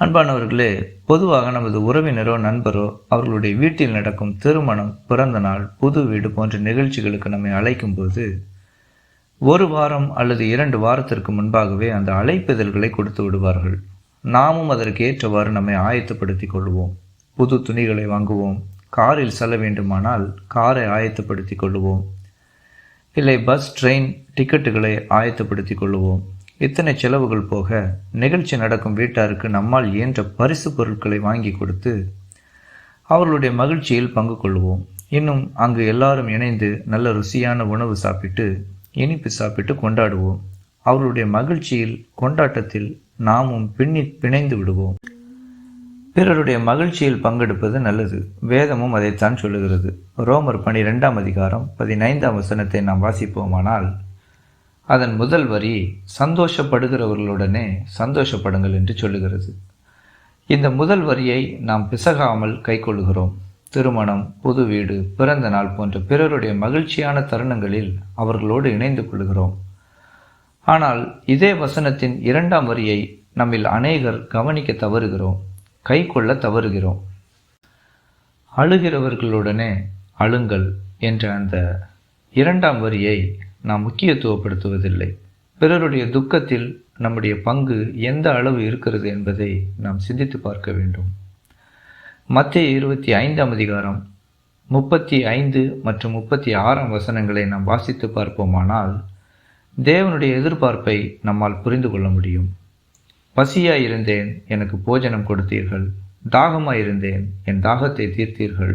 அன்பானவர்களே, பொதுவாக நமது உறவினரோ நண்பரோ அவர்களுடைய வீட்டில் நடக்கும் திருமணம், பிறந்த நாள், புது வீடு போன்ற நிகழ்ச்சிகளுக்கு நம்மை அழைக்கும் போது 1 வாரம் அல்லது 2 வாரத்திற்கு முன்பாகவே அந்த அழைப்பிதழ்களை கொடுத்து விடுவார்கள். நாமும் அதற்கு ஏற்றவாறு நம்மை ஆயத்தப்படுத்திக் கொள்வோம். புது துணிகளை வாங்குவோம். காரில் செல்ல வேண்டுமானால் காரை ஆயத்தப்படுத்திக் கொள்வோம். இல்லை, பஸ், ட்ரெயின் டிக்கெட்டுகளை ஆயத்தப்படுத்திக் கொள்வோம். இத்தனை செலவுகள் போக நிகழ்ச்சி நடக்கும் வீட்டாருக்கு நம்மால் இயன்ற பரிசு பொருட்களை வாங்கி கொடுத்து அவர்களுடைய மகிழ்ச்சியில் பங்கு கொள்வோம். இன்னும் அங்கு எல்லாரும் இணைந்து நல்ல ருசியான உணவு சாப்பிட்டு இனிப்பு சாப்பிட்டு கொண்டாடுவோம். அவர்களுடைய மகிழ்ச்சியில், கொண்டாட்டத்தில் நாமும் பிணைந்து விடுவோம். பிறருடைய மகிழ்ச்சியில் பங்கெடுப்பது நல்லது. வேதமும் அதைத்தான் சொல்லுகிறது. ரோமர் 12ஆம் அதிகாரம் 15ஆம் வசனத்தை நாம் வாசிப்போமானால், அதன் முதல் வரி சந்தோஷப்படுகிறவர்களுடனே சந்தோஷப்படுங்கள் என்று சொல்லுகிறது. இந்த முதல் வரியை நாம் பிசகாமல் கைக்கொள்கிறோம். திருமணம், புது வீடு, பிறந்த நாள் போன்ற பிறருடைய மகிழ்ச்சியான தருணங்களில் அவர்களோடு இணைந்து கொள்கிறோம். ஆனால் இதே வசனத்தின் 2ஆம் வரியை நம்மில் அநேகர் கவனிக்க தவறுகிறோம், கை கொள்ள தவறுகிறோம். அழுகிறவர்களுடனே அழுங்கள் என்ற அந்த 2ஆம் வரியை நாம் முக்கியத்துவப்படுத்துவதில்லை. பிறருடைய துக்கத்தில் நம்முடைய பங்கு எந்த அளவு இருக்கிறது என்பதை நாம் சிந்தித்து பார்க்க வேண்டும். மத்தேயு 25ஆம் அதிகாரம் 35 மற்றும் 36ஆம் வசனங்களை நாம் வாசித்து பார்ப்போமானால் தேவனுடைய எதிர்பார்ப்பை நம்மால் புரிந்து கொள்ள முடியும். பசியாயிருந்தேன், எனக்கு போஜனம் கொடுத்தீர்கள். தாகமாயிருந்தேன், என் தாகத்தை தீர்த்தீர்கள்.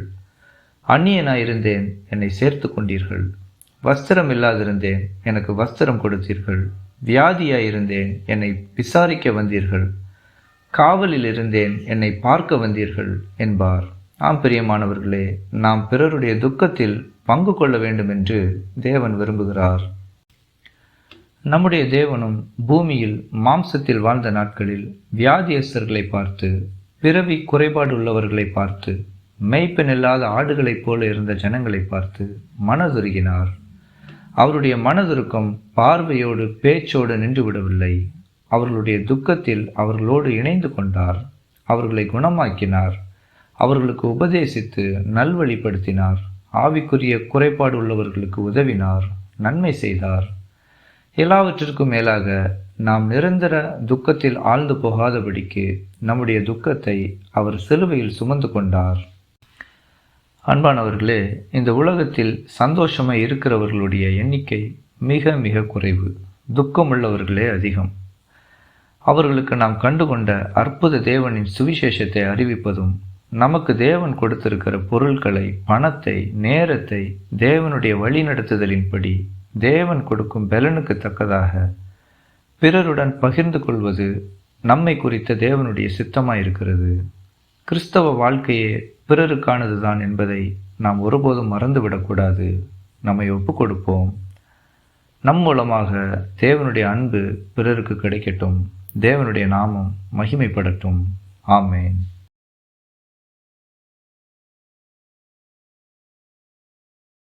அந்நியனாயிருந்தேன், என்னை சேர்த்து கொண்டீர்கள். வஸ்திரம் இல்லாதிருந்தேன், எனக்கு வஸ்திரம் கொடுத்தீர்கள். வியாதியாயிருந்தேன், என்னை விசாரிக்க வந்தீர்கள். காவலில் இருந்தேன், என்னை பார்க்க வந்தீர்கள் என்பார். ஆம் பிரியமானவர்களே, நாம் பிறருடைய துக்கத்தில் பங்கு கொள்ள வேண்டும் என்று தேவன் விரும்புகிறார். நம்முடைய தேவனும் பூமியில் மாம்சத்தில் வாழ்ந்த நாட்களில் வியாதியஸ்தர்களை பார்த்து, பிறவி குறைபாடு உள்ளவர்களை பார்த்து, மேய்ப்பன் இல்லாத ஆடுகளைப் போல இருந்த ஜனங்களை பார்த்து மனதுருகினார். அவருடைய மனதுருக்கம் பார்வையோடு பேச்சோடு நின்றுவிடவில்லை. அவர்களுடைய துக்கத்தில் அவர்களோடு இணைந்து கொண்டார். அவர்களை குணமாக்கினார். அவர்களுக்கு உபதேசித்து நல்வழிப்படுத்தினார். ஆவிக்குரிய குறைபாடு உள்ளவர்களுக்கு உதவினார், நன்மை செய்தார். எல்லாவற்றிற்கும் மேலாக நாம் நிரந்தர துக்கத்தில் ஆழ்ந்து போகாதபடிக்கு நம்முடைய துக்கத்தை அவர் சிலுவையில் சுமந்து கொண்டார். அன்பானவர்களே, இந்த உலகத்தில் சந்தோஷமாய் இருக்கிறவர்களுடைய எண்ணிக்கை மிக மிக குறைவு. துக்கமுள்ளவர்களே அதிகம். அவர்களுக்கு நாம் கண்டுகொண்ட அற்புத தேவனின் சுவிசேஷத்தை அறிவிப்பதும், நமக்கு தேவன் கொடுத்திருக்கிற பொருட்களை, பணத்தை, நேரத்தை தேவனுடைய வழிநடத்துதலின்படி தேவன் கொடுக்கும் பலனுக்கு தக்கதாக பிறருடன் பகிர்ந்து கொள்வது நம்மை குறித்த தேவனுடைய சித்தமாயிருக்கிறது. கிறிஸ்தவ வாழ்க்கையே பிறருக்கானதுதான் என்பதை நாம் ஒருபோதும் மறந்துவிடக்கூடாது. நம்மை ஒப்பு கொடுப்போம். நம் மூலமாக தேவனுடைய அன்பு பிறருக்கு கிடைக்கட்டும். தேவனுடைய நாமம் மகிமைப்படட்டும். ஆமேன்.